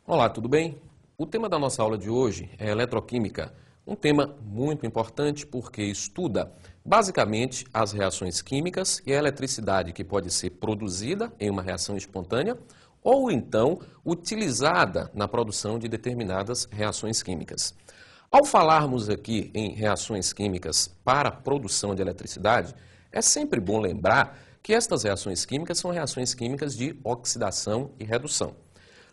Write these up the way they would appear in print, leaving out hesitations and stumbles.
Olá, tudo bem? O tema da nossa aula de hoje é eletroquímica, um tema muito importante porque estuda basicamente as reações químicas e a eletricidade que pode ser produzida em uma reação espontânea ou então utilizada na produção de determinadas reações químicas. Ao falarmos aqui em reações químicas para a produção de eletricidade, é sempre bom lembrar que estas reações químicas são reações químicas de oxidação e redução.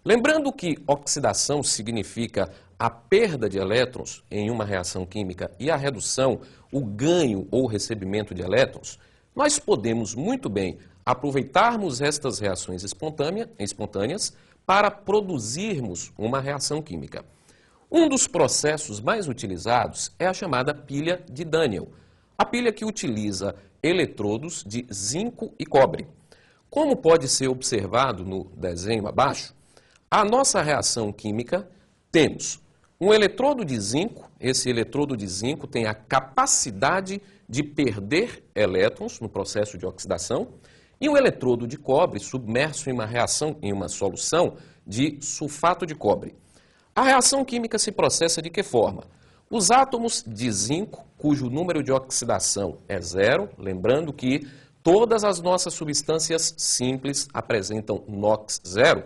Lembrando que oxidação significa a perda de elétrons em uma reação química e a redução, o ganho ou recebimento de elétrons, nós podemos muito bem aproveitarmos estas reações espontâneas para produzirmos uma reação química. Um dos processos mais utilizados é a chamada pilha de Daniel, a pilha que utiliza eletrodos de zinco e cobre. Como pode ser observado no desenho abaixo, a nossa reação química temos um eletrodo de zinco, esse eletrodo de zinco tem a capacidade de perder elétrons no processo de oxidação, e um eletrodo de cobre submerso em uma reação, em uma solução de sulfato de cobre. A reação química se processa de que forma? Os átomos de zinco, cujo número de oxidação é zero, lembrando que todas as nossas substâncias simples apresentam NOx zero,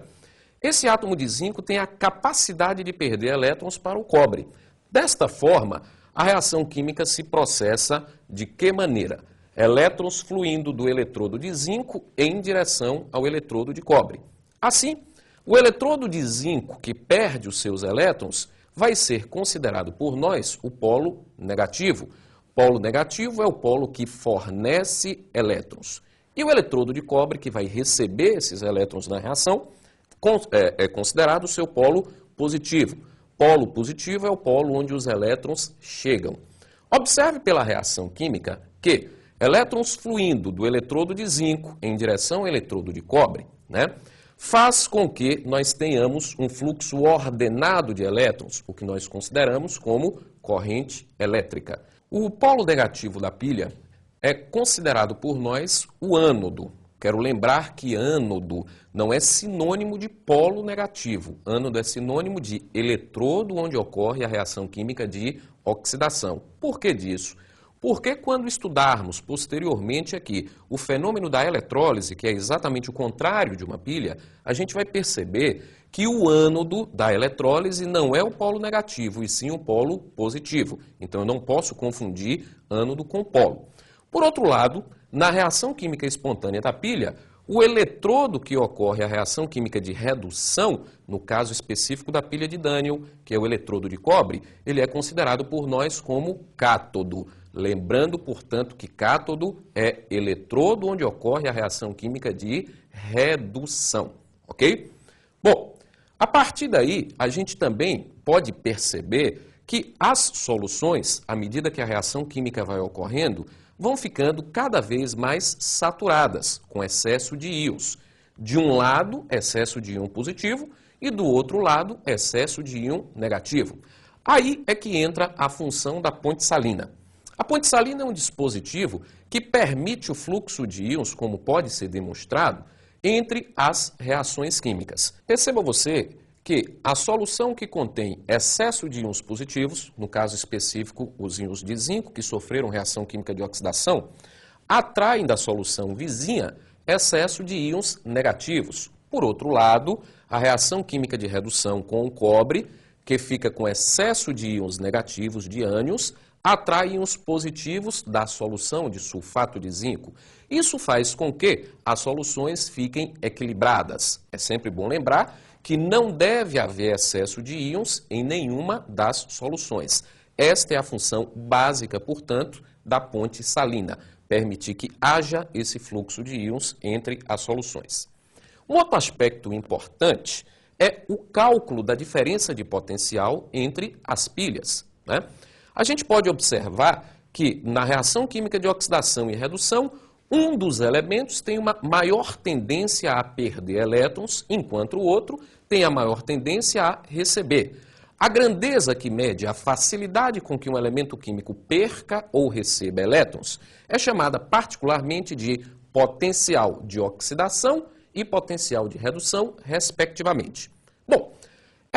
esse átomo de zinco tem a capacidade de perder elétrons para o cobre. Desta forma, a reação química se processa de que maneira? Elétrons fluindo do eletrodo de zinco em direção ao eletrodo de cobre. Assim, o eletrodo de zinco que perde os seus elétrons vai ser considerado por nós o polo negativo. Polo negativo é o polo que fornece elétrons. E o eletrodo de cobre que vai receber esses elétrons na reação é considerado o seu polo positivo. Polo positivo é o polo onde os elétrons chegam. Observe pela reação química que elétrons fluindo do eletrodo de zinco em direção ao eletrodo de cobre, faz com que nós tenhamos um fluxo ordenado de elétrons, o que nós consideramos como corrente elétrica. O polo negativo da pilha é considerado por nós o ânodo. Quero lembrar que ânodo não é sinônimo de polo negativo. Ânodo é sinônimo de eletrodo onde ocorre a reação química de oxidação. Por que disso? Porque quando estudarmos posteriormente aqui o fenômeno da eletrólise, que é exatamente o contrário de uma pilha, a gente vai perceber que o ânodo da eletrólise não é o polo negativo, e sim o polo positivo. Então eu não posso confundir ânodo com polo. Por outro lado, na reação química espontânea da pilha, o eletrodo que ocorre a reação química de redução, no caso específico da pilha de Daniel, que é o eletrodo de cobre, ele é considerado por nós como cátodo. Lembrando, portanto, que cátodo é eletrodo onde ocorre a reação química de redução, ok? Bom, a partir daí, a gente também pode perceber que as soluções, à medida que a reação química vai ocorrendo, vão ficando cada vez mais saturadas, com excesso de íons. De um lado, excesso de íon positivo, e do outro lado, excesso de íon negativo. Aí é que entra a função da ponte salina. A ponte salina é um dispositivo que permite o fluxo de íons, como pode ser demonstrado, entre as reações químicas. Perceba você que a solução que contém excesso de íons positivos, no caso específico os íons de zinco, que sofreram reação química de oxidação, atraem da solução vizinha excesso de íons negativos. Por outro lado, a reação química de redução com o cobre, que fica com excesso de íons negativos de ânions, atrai íons positivos da solução de sulfato de zinco. Isso faz com que as soluções fiquem equilibradas. É sempre bom lembrar que não deve haver excesso de íons em nenhuma das soluções. Esta é a função básica, portanto, da ponte salina, permitir que haja esse fluxo de íons entre as soluções. Um outro aspecto importante é o cálculo da diferença de potencial entre as pilhas. A gente pode observar que na reação química de oxidação e redução, um dos elementos tem uma maior tendência a perder elétrons, enquanto o outro tem a maior tendência a receber. A grandeza que mede a facilidade com que um elemento químico perca ou receba elétrons é chamada particularmente de potencial de oxidação e potencial de redução, respectivamente. Bom,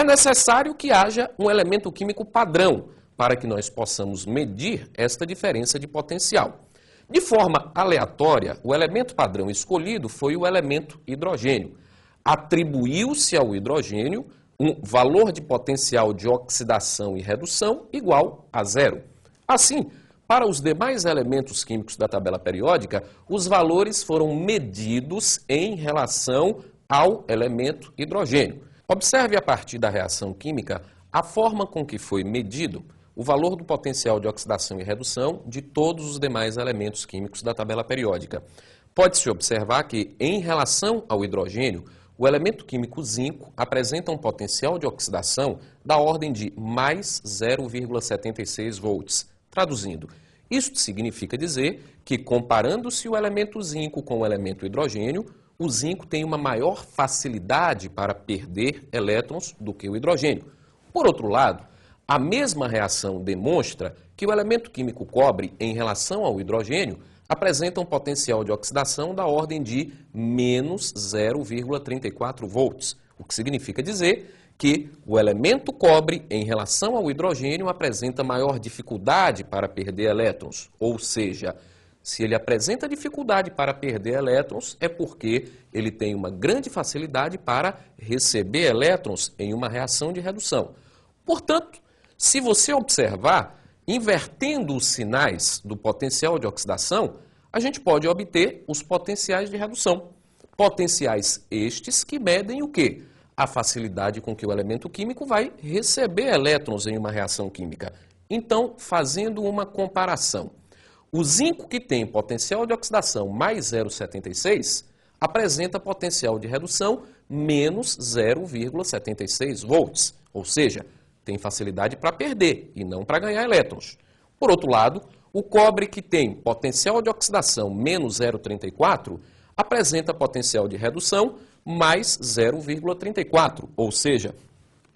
É necessário que haja um elemento químico padrão para que nós possamos medir esta diferença de potencial. De forma aleatória, o elemento padrão escolhido foi o elemento hidrogênio. Atribuiu-se ao hidrogênio um valor de potencial de oxidação e redução igual a 0. Assim, para os demais elementos químicos da tabela periódica, os valores foram medidos em relação ao elemento hidrogênio. Observe a partir da reação química a forma com que foi medido o valor do potencial de oxidação e redução de todos os demais elementos químicos da tabela periódica. Pode-se observar que, em relação ao hidrogênio, o elemento químico zinco apresenta um potencial de oxidação da ordem de mais 0,76 volts. Traduzindo, isto significa dizer que, comparando-se o elemento zinco com o elemento hidrogênio, o zinco tem uma maior facilidade para perder elétrons do que o hidrogênio. Por outro lado, a mesma reação demonstra que o elemento químico cobre, em relação ao hidrogênio, apresenta um potencial de oxidação da ordem de menos 0,34 volts, o que significa dizer que o elemento cobre, em relação ao hidrogênio, apresenta maior dificuldade para perder elétrons, ou seja, se ele apresenta dificuldade para perder elétrons, é porque ele tem uma grande facilidade para receber elétrons em uma reação de redução. Portanto, se você observar, invertendo os sinais do potencial de oxidação, a gente pode obter os potenciais de redução. Potenciais estes que medem o quê? A facilidade com que o elemento químico vai receber elétrons em uma reação química. Então, fazendo uma comparação, o zinco que tem potencial de oxidação mais 0,76 apresenta potencial de redução menos 0,76 volts, ou seja, tem facilidade para perder e não para ganhar elétrons. Por outro lado, o cobre que tem potencial de oxidação menos 0,34 apresenta potencial de redução mais 0,34, ou seja,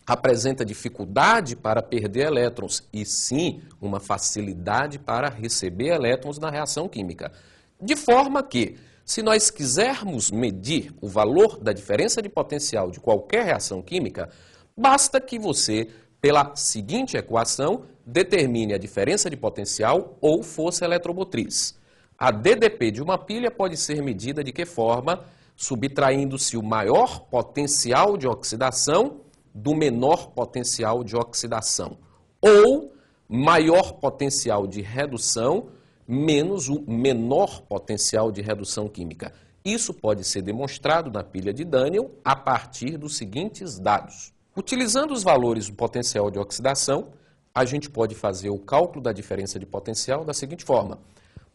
apresenta dificuldade para perder elétrons e sim uma facilidade para receber elétrons na reação química. De forma que, se nós quisermos medir o valor da diferença de potencial de qualquer reação química, basta que você, pela seguinte equação, determine a diferença de potencial ou força eletromotriz. A DDP de uma pilha pode ser medida de que forma? Subtraindo-se o maior potencial de oxidação do menor potencial de oxidação, ou maior potencial de redução menos o menor potencial de redução química. Isso pode ser demonstrado na pilha de Daniell a partir dos seguintes dados. Utilizando os valores do potencial de oxidação, a gente pode fazer o cálculo da diferença de potencial da seguinte forma.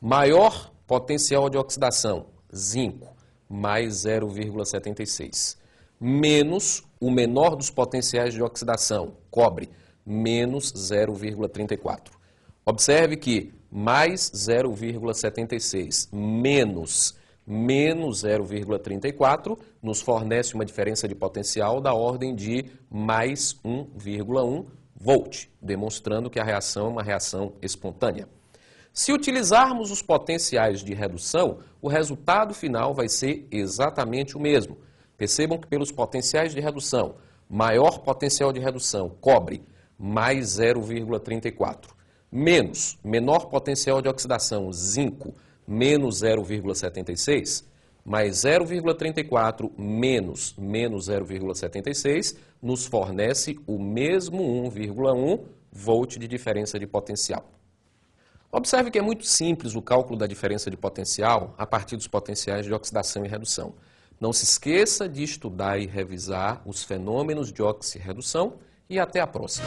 Maior potencial de oxidação, zinco, mais 0,76. Menos o menor dos potenciais de oxidação, cobre, menos 0,34. Observe que mais 0,76 menos 0,34 nos fornece uma diferença de potencial da ordem de mais 1,1 volt, demonstrando que a reação é uma reação espontânea. Se utilizarmos os potenciais de redução, o resultado final vai ser exatamente o mesmo. Percebam que pelos potenciais de redução, maior potencial de redução, cobre, mais 0,34. Menos, menor potencial de oxidação, zinco, menos 0,76, mais 0,34 menos 0,76 nos fornece o mesmo 1,1 volt de diferença de potencial. Observe que é muito simples o cálculo da diferença de potencial a partir dos potenciais de oxidação e redução. Não se esqueça de estudar e revisar os fenômenos de oxirredução e até a próxima.